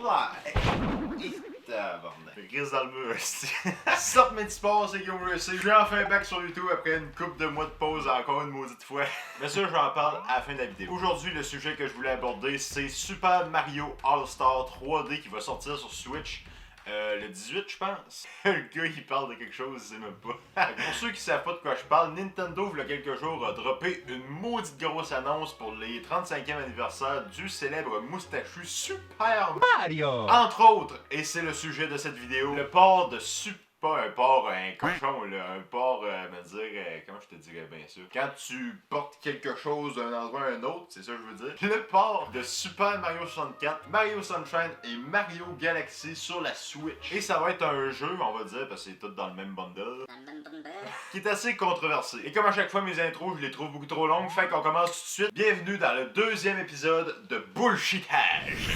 Multiply! Grise dans le mur, Stop mes sports, c'est Guillaume Racing. Je suis enfin back sur YouTube après une couple de mois de pause encore une maudite fois. Mais ça, j'en parle à la fin de la vidéo. Aujourd'hui, le sujet que je voulais aborder, c'est Super Mario All-Star 3D qui va sortir sur Switch. Le 18, je pense. Le gars, il parle de quelque chose, il sait même pas. Pour ceux qui savent pas de quoi je parle, Nintendo, il y a quelques jours, a droppé une maudite grosse annonce pour les 35e anniversaire du célèbre moustachu Super Mario. Entre autres, et c'est le sujet de cette vidéo, le port de pas un porc, un cochon, là, un porc, me dire, comment je te dirais bien ça? Quand tu portes quelque chose d'un endroit à un autre, c'est ça que je veux dire. Le port de Super Mario 64, Mario Sunshine et Mario Galaxy sur la Switch. Et ça va être un jeu, on va dire, parce que c'est tout dans le même bundle, qui est assez controversé. Et comme à chaque fois, mes intros, je les trouve beaucoup trop longues, fait qu'on commence tout de suite. Bienvenue dans le deuxième épisode de Bullshitage.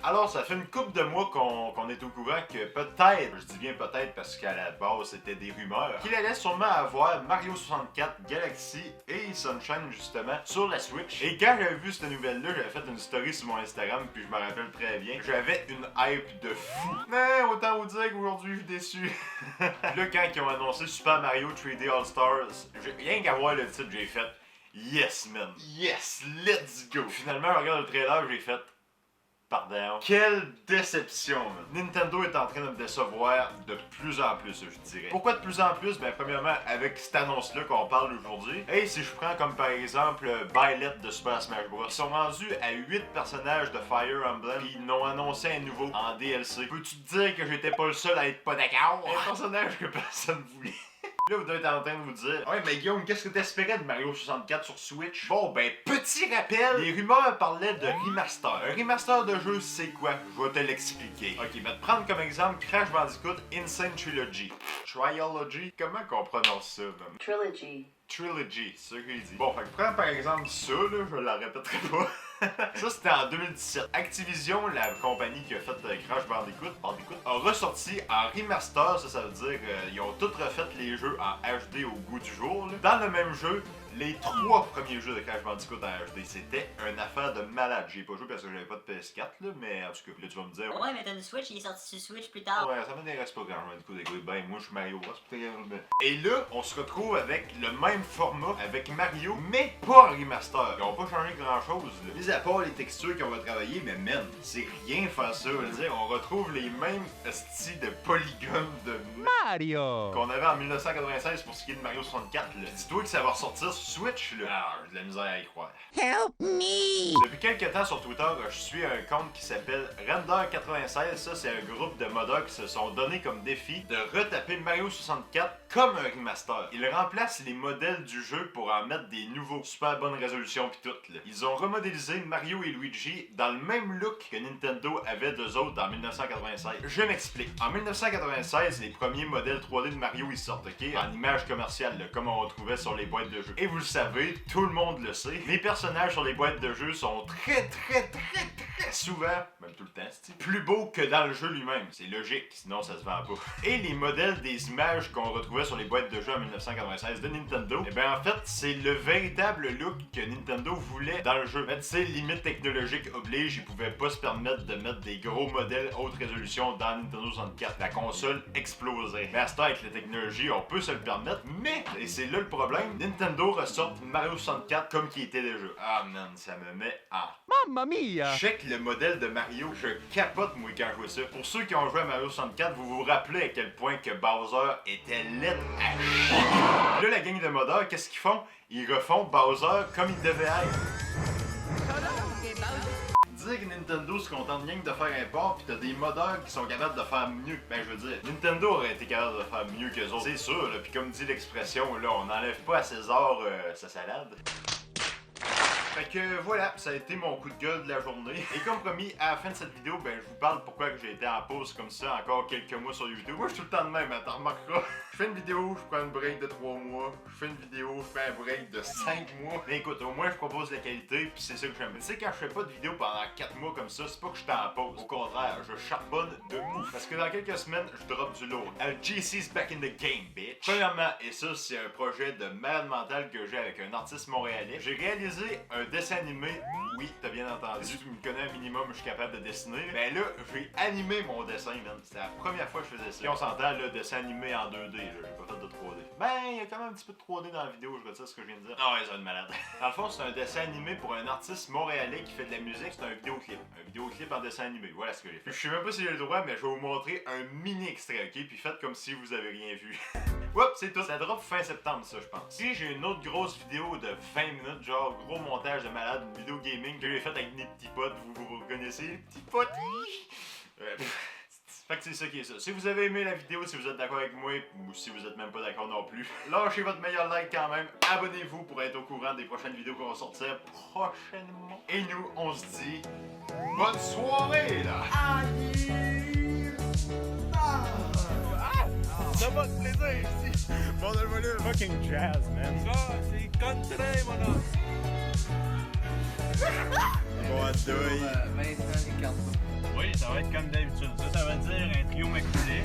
Alors, ça fait une couple de mois qu'on est au courant que peut-être, je dis bien peut-être parce qu'à la base c'était des rumeurs, qu'il allait sûrement avoir Mario 64, Galaxy et Sunshine justement sur la Switch. Et quand j'avais vu cette nouvelle-là, j'avais fait une story sur mon Instagram, puis je me rappelle très bien, j'avais une hype de fou. Mais autant vous dire qu'aujourd'hui je suis déçu. Là, quand ils ont annoncé Super Mario 3D All-Stars, rien qu'à voir le titre, j'ai fait yes man, yes, let's go. Finalement, je regarde le trailer, j'ai fait pardon. Quelle déception, man. Nintendo est en train de me décevoir de plus en plus, je dirais. Pourquoi de plus en plus? Ben, premièrement, avec cette annonce-là qu'on parle aujourd'hui. Et si je prends comme par exemple Byleth de Super Smash Bros. Ils sont rendus à 8 personnages de Fire Emblem qui n'ont annoncé un nouveau en DLC. Peux-tu te dire que j'étais pas le seul à être pas d'accord? Un personnage que personne voulait. Là, vous devez être en train de vous dire ouais, mais Guillaume, qu'est-ce que t'espérais de Mario 64 sur Switch? Bon, ben, petit rappel, les rumeurs parlaient de remaster. Un remaster de jeu, c'est quoi? Je vais te l'expliquer. Ok, je vais te prendre comme exemple Crash Bandicoot Insane Trilogy. Trilogy? Comment qu'on prononce ça, même? Trilogy, c'est ça qu'il dit. Bon, fait que prends par exemple ça, là, je la répéterai pas. Ça, c'était en 2017. Activision, la compagnie qui a fait Crash Bandicoot, a ressorti en remaster, ça veut dire ils ont tous refait les jeux en HD au goût du jour. Là. Dans le même jeu, les 3 premiers jeux de Crash Bandicoot en HD, c'était une affaire de malade. J'y ai pas joué parce que j'avais pas de PS4, là, mais en tout cas, là, tu vas me dire... Ouais, mais t'as une Switch, il est sorti sur Switch plus tard. Ouais, ça m'intéresse pas Crash Bandicoot, écoute, ben, moi, je suis Mario Bros. Et là, on se retrouve avec le même format, avec Mario, mais pas en remaster. Ils ont pas changé grand-chose, là. Mis à part les textures qu'on va travailler, mais man, c'est rien faire ça. Je veux dire, on retrouve les mêmes styles de polygones de Mario qu'on avait en 1996 pour ce qui est de Mario 64, là. Dis-toi que ça va ressortir sur Switch, là. Ah, j'ai de la misère à y croire. Help me! Depuis quelques temps sur Twitter, je suis un compte qui s'appelle Render96. Ça, c'est un groupe de modders qui se sont donné comme défi de retaper Mario 64 comme un remaster. Ils remplacent les modèles du jeu pour en mettre des nouveaux. Super bonne résolution pis tout, là. Ils ont remodélisé Mario et Luigi dans le même look que Nintendo avait d'eux autres en 1996. Je m'explique. En 1996, les premiers modèles 3D de Mario ils sortent, ok? En image commerciale, là, comme on retrouvait sur les boîtes de jeux. Et vous le savez, tout le monde le sait, les personnages sur les boîtes de jeux sont très souvent, même tout le temps, plus beaux que dans le jeu lui-même. C'est logique, sinon ça se vend pas. Et les modèles des images qu'on retrouvait sur les boîtes de jeux en 1996 de Nintendo, et bien en fait, c'est le véritable look que Nintendo voulait dans le jeu. Mais tu sais, limite technologique oblige, ils pouvaient pas se permettre de mettre des gros modèles haute résolution dans Nintendo 64. La console explosait. Mais à ce temps, avec la technologie, on peut se le permettre, mais, et c'est là le problème, Nintendo ressort Mario 64 comme qui était déjà. Ah man, ça me met en... Mamma mia! Check le modèle de Mario, je capote moi quand je vois ça. Pour ceux qui ont joué à Mario 64, vous vous rappelez à quel point que Bowser était laid à chier. Là, la gang de modeurs, qu'est-ce qu'ils font? Ils refont Bowser comme il devait être. Dire que Nintendo se contente rien que de faire un port pis t'as des modeurs qui sont capables de faire mieux. Ben je veux dire, Nintendo aurait été capable de faire mieux qu'eux autres. C'est sûr, là, pis comme dit l'expression, là, on n'enlève pas à César sa salade. Fait que voilà, ça a été mon coup de gueule de la journée. Et comme promis, à la fin de cette vidéo, ben je vous parle pourquoi j'ai été en pause comme ça encore quelques mois sur YouTube. Moi je suis tout le temps de même, hein, t'en remarqueras. Je fais une vidéo, je prends une break de 3 mois. Je fais une vidéo, je fais un break de 5 mois. Mais écoute, au moins je propose de la qualité, puis c'est ça que j'aime. Tu sais, quand je fais pas de vidéo pendant 4 mois comme ça, c'est pas que je suis en pause. Au contraire, je charbonne de ouf. Parce que dans quelques semaines, je drop du lourd. LGC's back in the game, bitch. Premièrement, et ça c'est un projet de malade mental que j'ai avec un artiste montréalais. J'ai réalisé un dessin animé. Oui, t'as bien entendu. Tu me connais un minimum, je suis capable de dessiner. Ben là, j'ai animé mon dessin, man. C'était la première fois que je faisais ça. Puis on s'entend, le dessin animé en 2D, là. J'ai pas fait de 3D. Ben, il y a quand même un petit peu de 3D dans la vidéo, je vais te dire ce que je viens de dire. Ah ouais, ça va être malade. Dans le fond, c'est un dessin animé pour un artiste montréalais qui fait de la musique. C'est un vidéoclip. Un vidéoclip en dessin animé. Voilà ce que j'ai fait. Je sais même pas si j'ai le droit, mais je vais vous montrer un mini extrait, ok? Puis faites comme si vous avez rien vu. Oups, c'est tout. Ça drop fin septembre, ça, je pense. Si j'ai une autre grosse vidéo de 20 minutes, genre gros montage de malade, une vidéo gaming que j'ai faite avec mes petits potes, vous reconnaissez les petits potes? Fait que c'est ça qui est ça. Si vous avez aimé la vidéo, si vous êtes d'accord avec moi, ou si vous êtes même pas d'accord non plus, lâchez votre meilleur like quand même. Abonnez-vous pour être au courant des prochaines vidéos qu'on va sortir prochainement. Et nous, on se dit bonne soirée, là! Ça va te plaisir ici. Bon, dans le volume. Fucking jazz, man. Ça, c'est country, mon homme. Bon, à Vincent Ricardo. Oui, ça va être comme d'habitude. Ça veut dire un trio maculé.